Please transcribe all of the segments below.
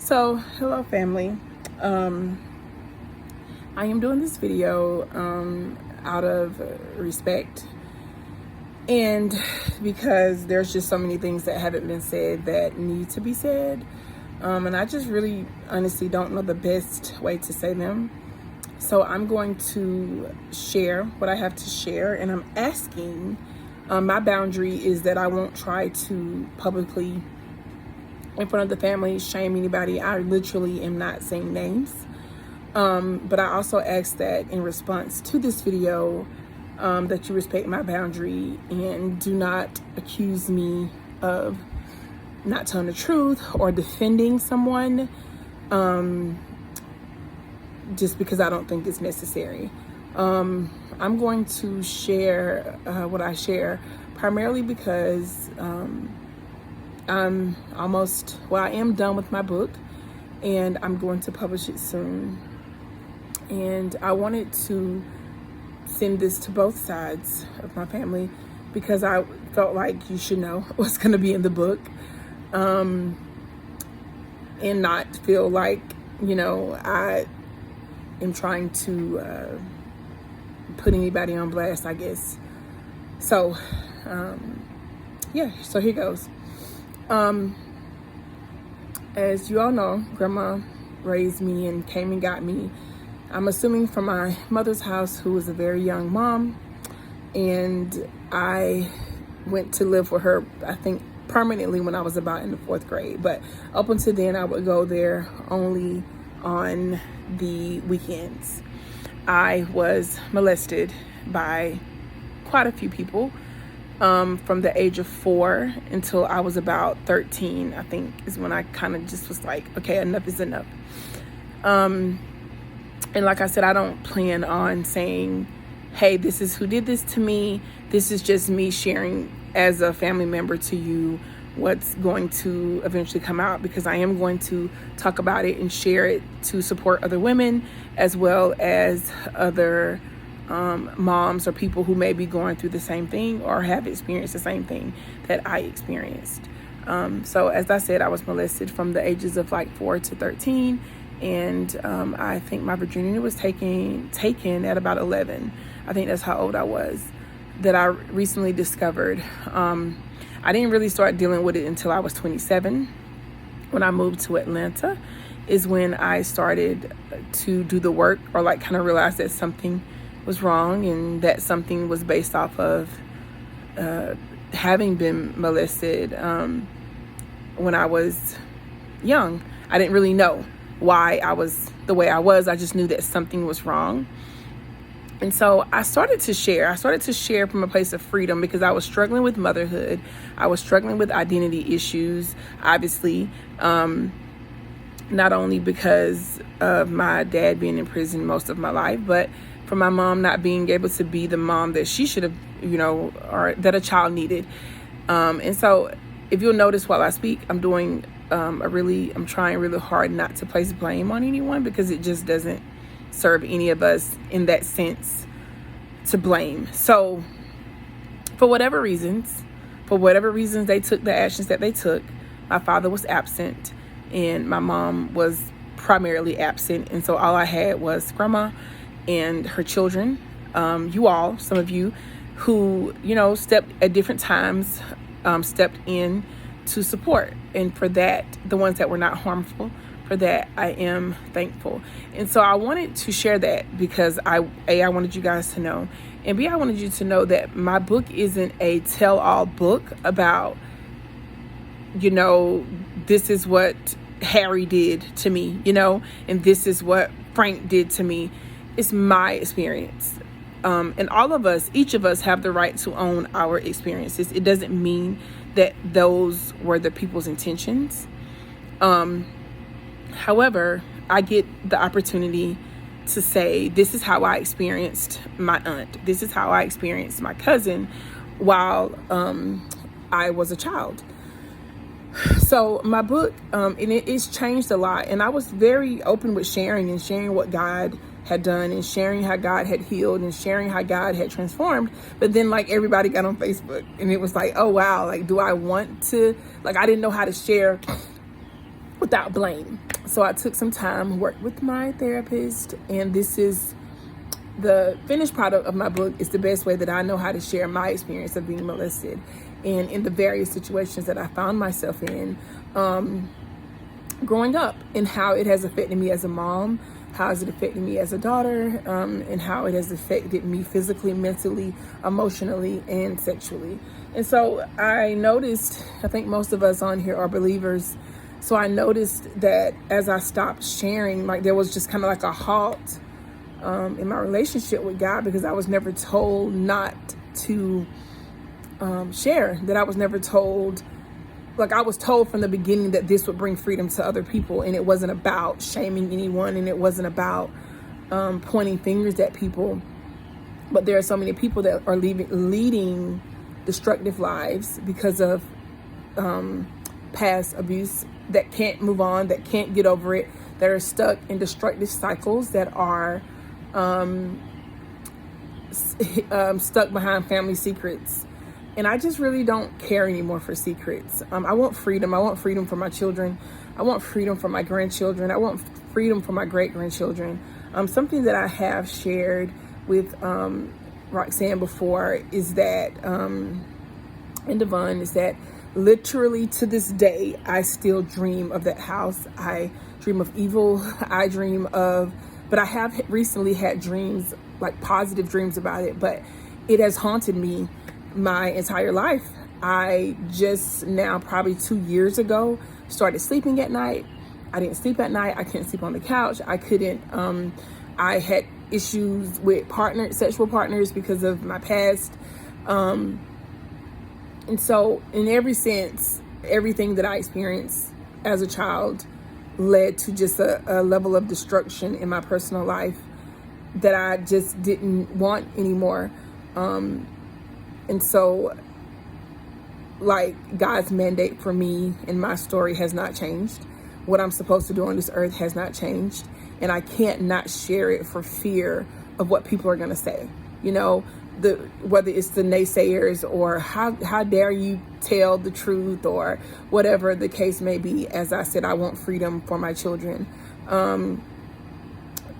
So, hello family. I am doing this video out of respect and because there's just so many things that haven't been said that need to be said. And I just really honestly don't know the best way to say them. So I'm going to share what I have to share, and I'm asking, my boundary is that I won't try to publicly in front of the family shame anybody. I literally am not saying names. But I also ask that in response to this video, that you respect my boundary and do not accuse me of not telling the truth or defending someone, just because I don't think it's necessary. I'm going to share what I share primarily because I am done with my book and I'm going to publish it soon. And I wanted to send this to both sides of my family because I felt like you should know what's going to be in the book, and not feel like, I am trying to put anybody on blast, I guess. So, so here goes. As you all know, Grandma raised me and came and got me, I'm assuming, from my mother's house, who was a very young mom. And I went to live with her, I think, permanently when I was about in the 4th grade. But up until then, I would go there only on the weekends. I was molested by quite a few people from the age of 4 until I was about 13, I think, is when I kind of just was like, okay, enough is enough. And like I said, I don't plan on saying, hey, this is who did this to me. This is just me sharing as a family member to you what's going to eventually come out, because I am going to talk about it and share it to support other women as well as other moms or people who may be going through the same thing or have experienced the same thing that I experienced. So as I said, I was molested from the ages of like 4 to 13. And I think my virginity was taken at about 11. I think that's how old I was, that I recently discovered. I didn't really start dealing with it until I was 27. When I moved to Atlanta is when I started to do the work, or like kind of realize that something was wrong, and that something was based off of having been molested when I was young. I didn't really know why I was the way I was. I just knew that something was wrong. And so I started to share from a place of freedom, because I was struggling with motherhood. I was struggling with identity issues, obviously, not only because of my dad being in prison most of my life, but for my mom not being able to be the mom that she should have, or that a child needed. And so if you'll notice while I speak, I'm trying really hard not to place blame on anyone, because it just doesn't serve any of us in that sense to blame. So for whatever reasons they took the actions that they took, my father was absent and my mom was primarily absent. And so all I had was Grandma and her children, some of you who, stepped at different times, stepped in to support. And for that, the ones that were not harmful, for that, I am thankful. And so I wanted to share that because I wanted you guys to know, and B, I wanted you to know that my book isn't a tell-all book about, this is what Harry did to me, and this is what Frank did to me. It's my experience. And all of us, each of us, have the right to own our experiences. It doesn't mean that those were the people's intentions. However, I get the opportunity to say, this is how I experienced my aunt. This is how I experienced my cousin while I was a child. So my book, and it's changed a lot. And I was very open with sharing what God had done, and sharing how God had healed, and sharing how God had transformed. But then like everybody got on Facebook and it was like, oh wow, like do I want to, like I didn't know how to share without blame. So I took some time, worked with my therapist, and this is the finished product of my book. Is the best way that I know how to share my experience of being molested and in the various situations that I found myself in growing up, and how it has affected me as a mom, how has it affected me as a daughter, and how it has affected me physically, mentally, emotionally, and sexually. And so I noticed, I think most of us on here are believers, so I noticed that as I stopped sharing, like there was just kind of like a halt in my relationship with God, because I was never told not to share, that I was never told, like I was told from the beginning that this would bring freedom to other people, and it wasn't about shaming anyone, and it wasn't about pointing fingers at people. But there are so many people that are leading destructive lives because of past abuse, that can't move on, that can't get over it, that are stuck in destructive cycles, that are stuck behind family secrets. And I just really don't care anymore for secrets. I want freedom. I want freedom for my children. I want freedom for my grandchildren. I want freedom for my great-grandchildren. Something that I have shared with Roxanne before is that, and Devon, is that literally to this day, I still dream of that house. I dream of evil. I dream of, but I have recently had dreams, like positive dreams about it, but it has haunted me my entire life. I just now, probably 2 years ago, started sleeping at night. I didn't sleep at night. I couldn't sleep on the couch. I couldn't, I had issues with sexual partners because of my past. And so in every sense, everything that I experienced as a child led to just a level of destruction in my personal life that I just didn't want anymore. And so, like, God's mandate for me and my story has not changed. What I'm supposed to do on this earth has not changed. And I can't not share it for fear of what people are going to say. You know, whether it's the naysayers, or how dare you tell the truth, or whatever the case may be. As I said, I want freedom for my children. And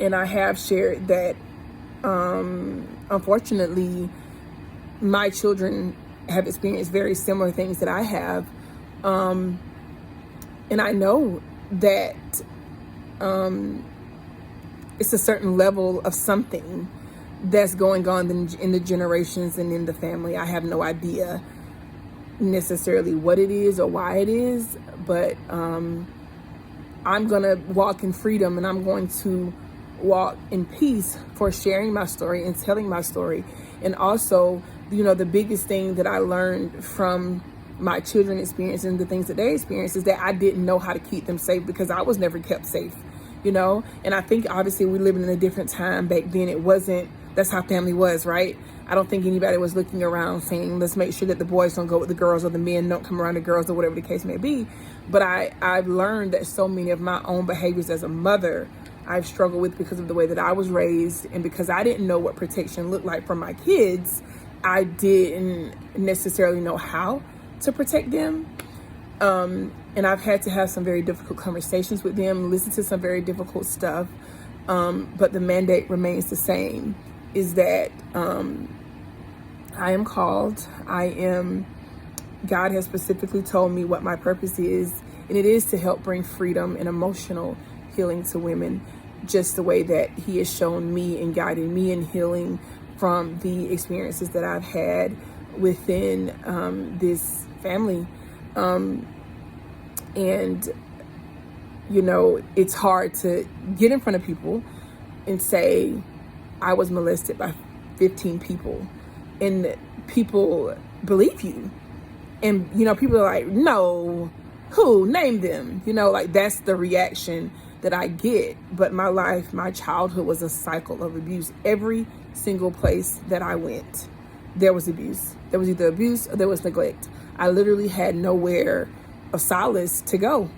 I have shared that, unfortunately, my children have experienced very similar things that I have. And I know that it's a certain level of something that's going on in the generations and in the family. I have no idea necessarily what it is or why it is, but I'm going to walk in freedom, and I'm going to walk in peace for sharing my story and telling my story. And also, you know, the biggest thing that I learned from my children's experience and the things that they experienced is that I didn't know how to keep them safe, because I was never kept safe, you know. And I think obviously we living in a different time. Back then it wasn't, that's how family was, right? I don't think anybody was looking around saying, let's make sure that the boys don't go with the girls, or the men don't come around the girls, or whatever the case may be. But I've learned that so many of my own behaviors as a mother I've struggled with because of the way that I was raised, and because I didn't know what protection looked like for my kids. I didn't necessarily know how to protect them. And I've had to have some very difficult conversations with them, listen to some very difficult stuff. But the mandate remains the same, is that I am called. God has specifically told me what my purpose is, and it is to help bring freedom and emotional healing to women, just the way that He has shown me and guided me in healing from the experiences that I've had within this family. And, you know, it's hard to get in front of people and say, I was molested by 15 people, and people believe you. And, you know, people are like, no, who? Name them. You know, like, that's the reaction that I get. But my life, my childhood was a cycle of abuse. Every single place that I went, there was abuse. There was either abuse or there was neglect. I literally had nowhere of solace to go.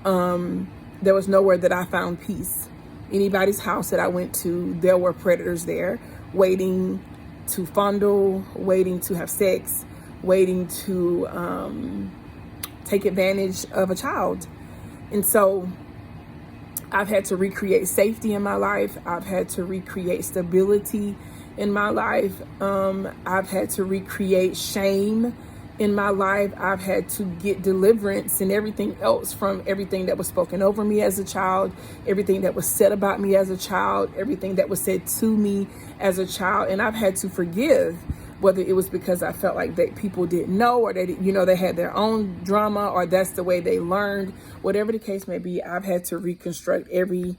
There was nowhere that I found peace. Anybody's house that I went to, there were predators there, waiting to fondle, waiting to have sex, waiting to take advantage of a child. And so I've had to recreate safety in my life. I've had to recreate stability in my life. I've had to recreate shame in my life. I've had to get deliverance and everything else from everything that was spoken over me as a child, everything that was said about me as a child, everything that was said to me as a child. And I've had to forgive, whether it was because I felt like that people didn't know, or they, they had their own drama, or that's the way they learned. Whatever the case may be, I've had to reconstruct every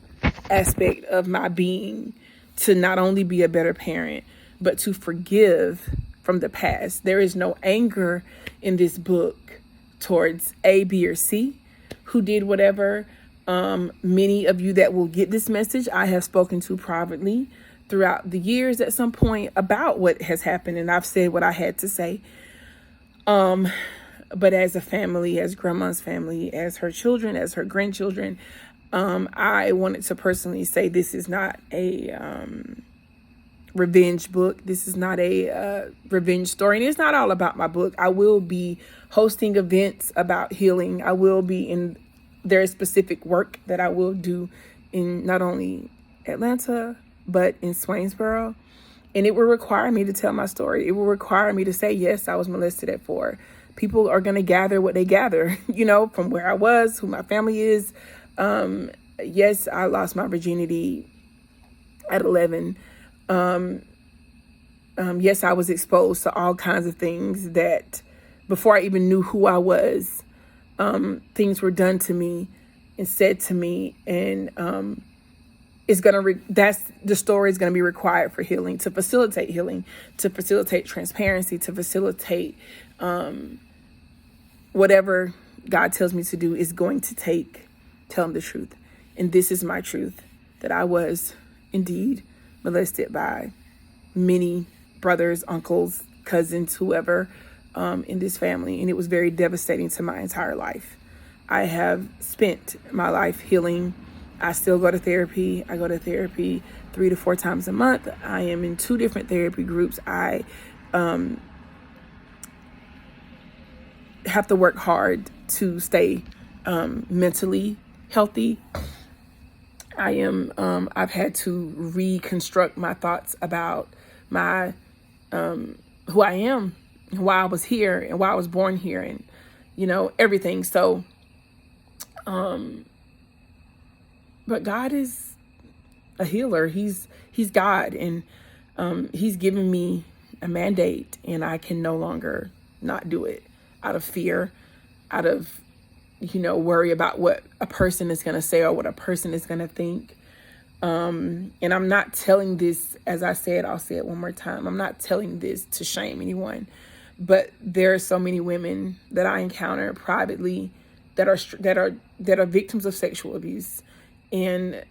aspect of my being to not only be a better parent, but to forgive from the past. There is no anger in this book towards A, B, or C who did whatever. Many of you that will get this message, I have spoken to privately throughout the years at some point about what has happened, and I've said what I had to say. But as a family, as grandma's family, as her children, as her grandchildren, I wanted to personally say this is not a revenge book. This is not a revenge story, and it's not all about my book. I will be hosting events about healing. I will be in, there is specific work that I will do in not only Atlanta, but in Swainsboro. And it will require me to tell my story. It will require me to say, yes, I was molested at 4. People are going to gather what they gather, from where I was, who my family is. Yes, I lost my virginity at 11. Yes, I was exposed to all kinds of things that before I even knew who I was, things were done to me and said to me. And, that's the story is going to be required for healing, to facilitate transparency, to facilitate whatever God tells me to do is going to tell him the truth. And this is my truth, that I was indeed molested by many brothers, uncles, cousins, whoever in this family. And it was very devastating to my entire life. I have spent my life healing. I still go to therapy. I go to therapy 3 to 4 times a month. I am in 2 different therapy groups. I have to work hard to stay mentally healthy. I've had to reconstruct my thoughts about my who I am, why I was here, and why I was born here, and everything. So but God is a healer. He's God, and he's given me a mandate, and I can no longer not do it out of fear, out of worry about what a person is going to say or what a person is going to think. And I'm not telling this, as I said, I'll say it one more time. I'm not telling this to shame anyone, but there are so many women that I encounter privately that are victims of sexual abuse, and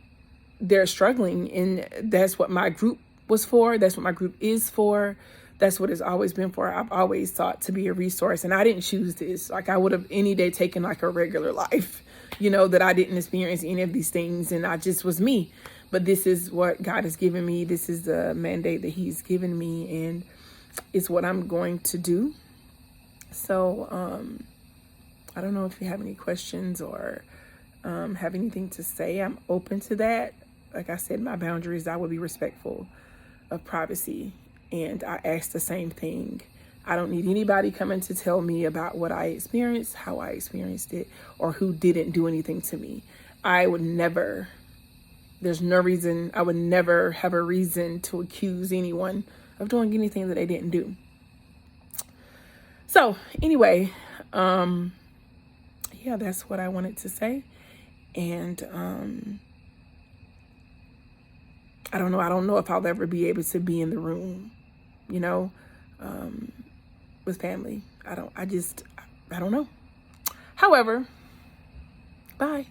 they're struggling. And that's what my group was for. That's what my group is for. That's what it's always been for. I've always thought to be a resource, and I didn't choose this. Like, I would have any day taken like a regular life, that I didn't experience any of these things, and I just was me. But this is what God has given me. This is the mandate that he's given me, and it's what I'm going to do. So I don't know if you have any questions or have anything to say. I'm open to that. Like I said, my boundaries, I will be respectful of privacy. And I ask the same thing. I don't need anybody coming to tell me about what I experienced, how I experienced it, or who didn't do anything to me. I would never have a reason to accuse anyone of doing anything that they didn't do. So anyway, that's what I wanted to say. And I don't know if I'll ever be able to be in the room, with family. I don't know. However, bye.